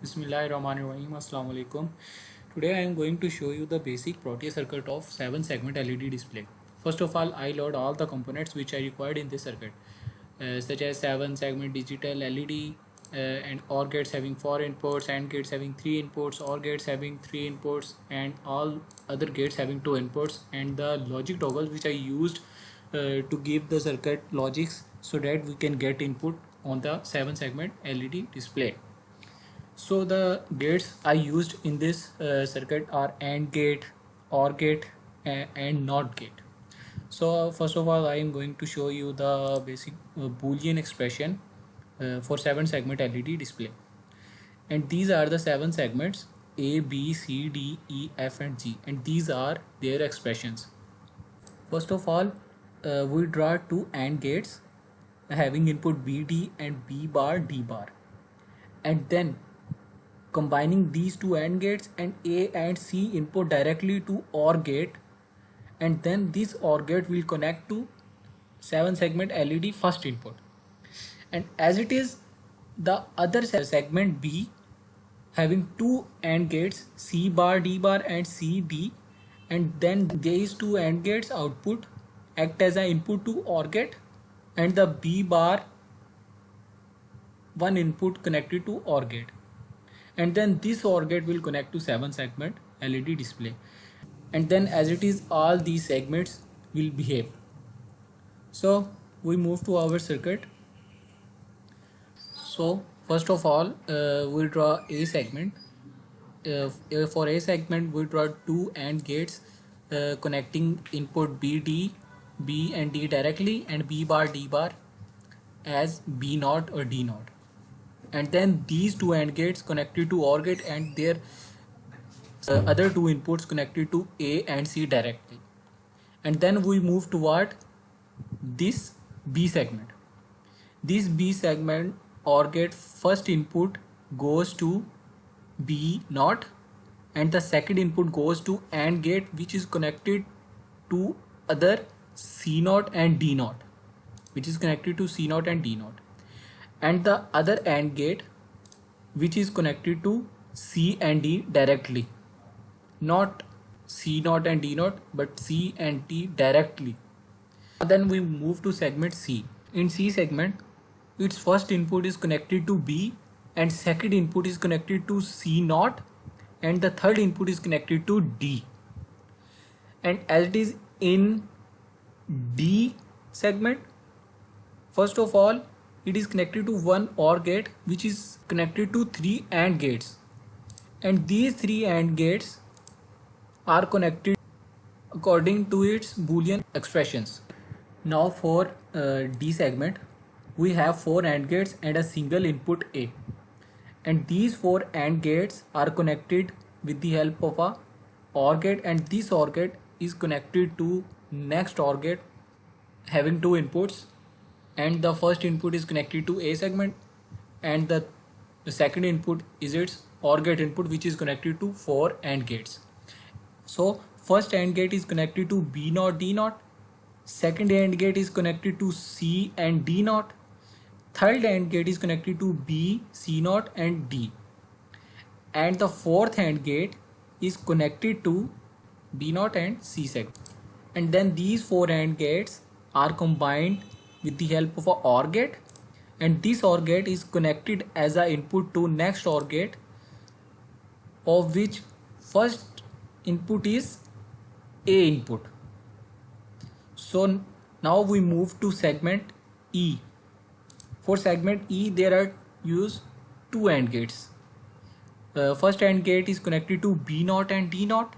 Bismillahirrahmanirrahim. Assalamu alaikum. Today I am going to show you the basic Proteus circuit of 7 segment LED display. First of all, I load all the components which are required in this circuit, such as 7 segment digital LED and OR gates having 4 inputs, AND gates having 3 inputs, OR gates having 3 inputs, and all other gates having 2 inputs, and the logic toggles which I used to give the circuit logics so that we can get input on the 7 segment LED display. So the gates I used in this circuit are AND gate, OR gate, and NOT gate. So first of all, I am going to show you the basic Boolean expression for 7 segment LED display. And these are the 7 segments A, B, C, D, E, F and G, and these are their expressions. First of all, we draw two AND gates having input BD and B bar D bar, and then combining these two AND gates and A and C input directly to OR gate, and then this OR gate will connect to 7 segment LED first input. And as it is, the other segment B having two AND gates C bar D bar and C D, and then these two AND gates output act as an input to OR gate, and the B bar one input connected to OR gate, and then this OR gate will connect to 7 segment LED display. And then as it is, all these segments will behave. So we move to our circuit. So first of all, we'll draw a segment. For a segment, we draw two AND gates connecting input B and D directly, and B bar D bar as B naught or D naught. And then these two AND gates connected to OR gate, and their other two inputs connected to A and C directly. And then we move toward this B segment. This B segment OR gate first input goes to B naught, and the second input goes to AND gate which is connected to other C naught and D naught, which is connected to C naught and D naught, and the other AND gate which is connected to C and D directly, not C naught and D naught, but C and D directly. Then we move to segment C. In C segment, its first input is connected to B, and second input is connected to C naught, and the third input is connected to D. And as it is in D segment, first of all, it is connected to one OR gate which is connected to 3 AND gates, and these 3 AND gates are connected according to its Boolean expressions. Now for D segment, we have 4 AND gates and a single input A, and these 4 AND gates are connected with the help of a OR gate, and this OR gate is connected to next OR gate having 2 inputs, and the first input is connected to A segment, and the second input is its OR gate input which is connected to 4 AND gates. So first AND gate is connected to B naught D naught, second AND gate is connected to C and D naught, third AND gate is connected to B, C naught and D, and the fourth AND gate is connected to B naught and C segment. And then these 4 AND gates are combined with the help of a OR gate, and this OR gate is connected as a input to next OR gate, of which first input is A input. So now we move to segment E. For segment E, there are used 2 AND gates. First AND gate is connected to B naught and D naught,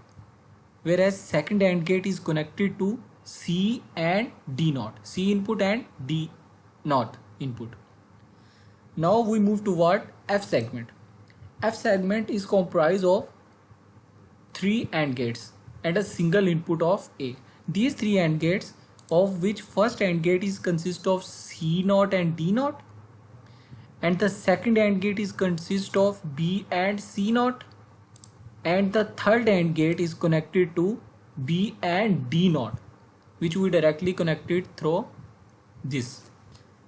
whereas second AND gate is connected to C and D naught, C input and D naught input. Now we move toward F segment. F segment is comprised of 3 AND gates and a single input of A. These 3 AND gates, of which first AND gate is consist of C naught and D naught, and the second AND gate is consist of B and C naught, and the third AND gate is connected to B and D naught, which we directly connected through this.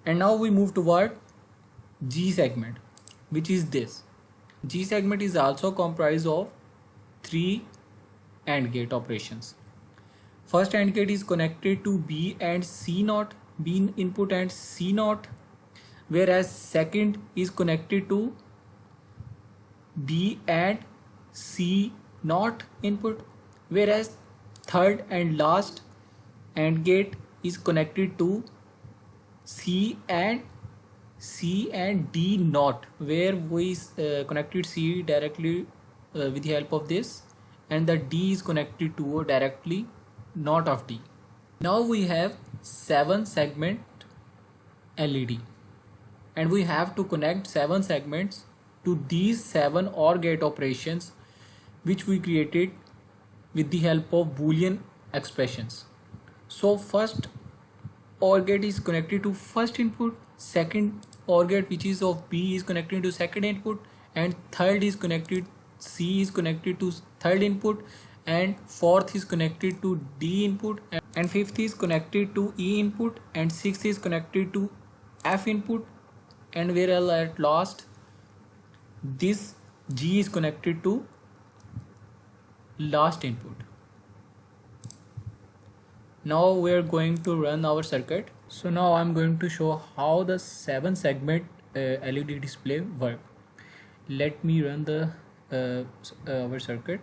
And now we move toward G segment, which is this. G segment is also comprised of 3 AND gate operations. First AND gate is connected to B and C naught, B input and C naught, whereas second is connected to B and C naught input, whereas third and last AND gate is connected to C and D naught, where we connected C directly with the help of this, and the D is connected to directly not of D. Now we have 7 segment LED, and we have to connect 7 segments to these 7 OR gate operations which we created with the help of Boolean expressions. So first OR gate is connected to first input, second OR gate which is of B is connected to second input, and third is connected, C is connected to third input, and fourth is connected to D input, and fifth is connected to E input, and sixth is connected to F input, and whereas at last this G is connected to last input. Now we are going to run our circuit. So now I'm going to show how the 7 segment LED display work. Let me run the our circuit.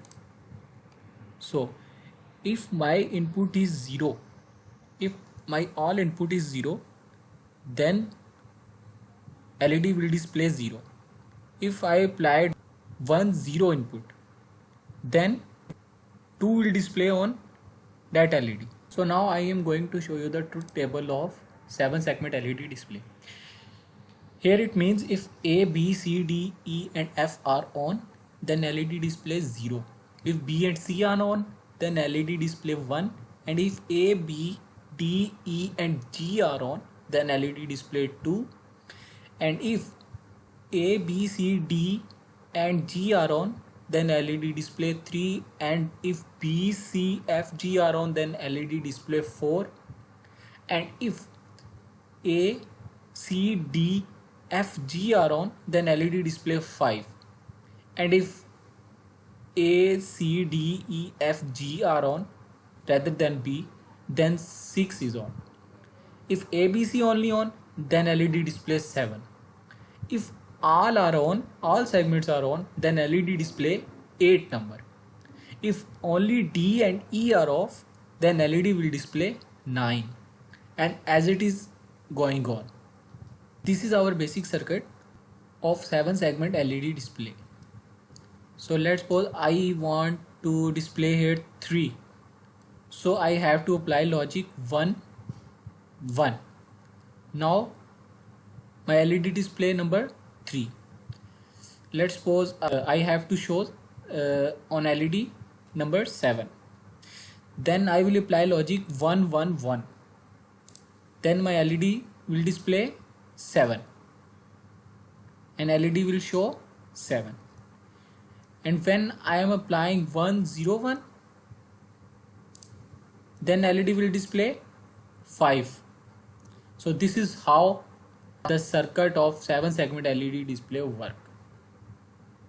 So if my input is 0, if my all input is 0, then LED will display 0. If I applied 1 0 input, then 2 will display on that LED. So now I am going to show you the truth table of 7 segment LED display. Here it means if A, B, C, D, E and F are on, then LED displays 0. If B and C are on, then LED display 1. And if A, B, D, E and G are on, then LED display 2. And if A, B, C, D and G are on, then LED display 3, and if B, C, F, G are on, then LED display 4, and if A, C, D, F, G are on, then LED display 5, and if A, C, D, E, F, G are on rather than B, then 6 is on. If A, B, C only on, then LED displays 7. If all are on, all segments are on, then LED display 8 number. If only D and E are off, then LED will display 9, and as it is going on. This is our basic circuit of 7 segment LED display. So let's suppose I want to display here 3. So I have to apply logic 1 1. Now my LED display number 3. Let's suppose I have to show on LED number 7. Then I will apply logic 1 1 1. Then my LED will display 7, and LED will show 7. And when I am applying 1 0 1, then LED will display 5. So this is how the circuit of 7 segment LED display work.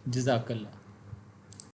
Jazakallah.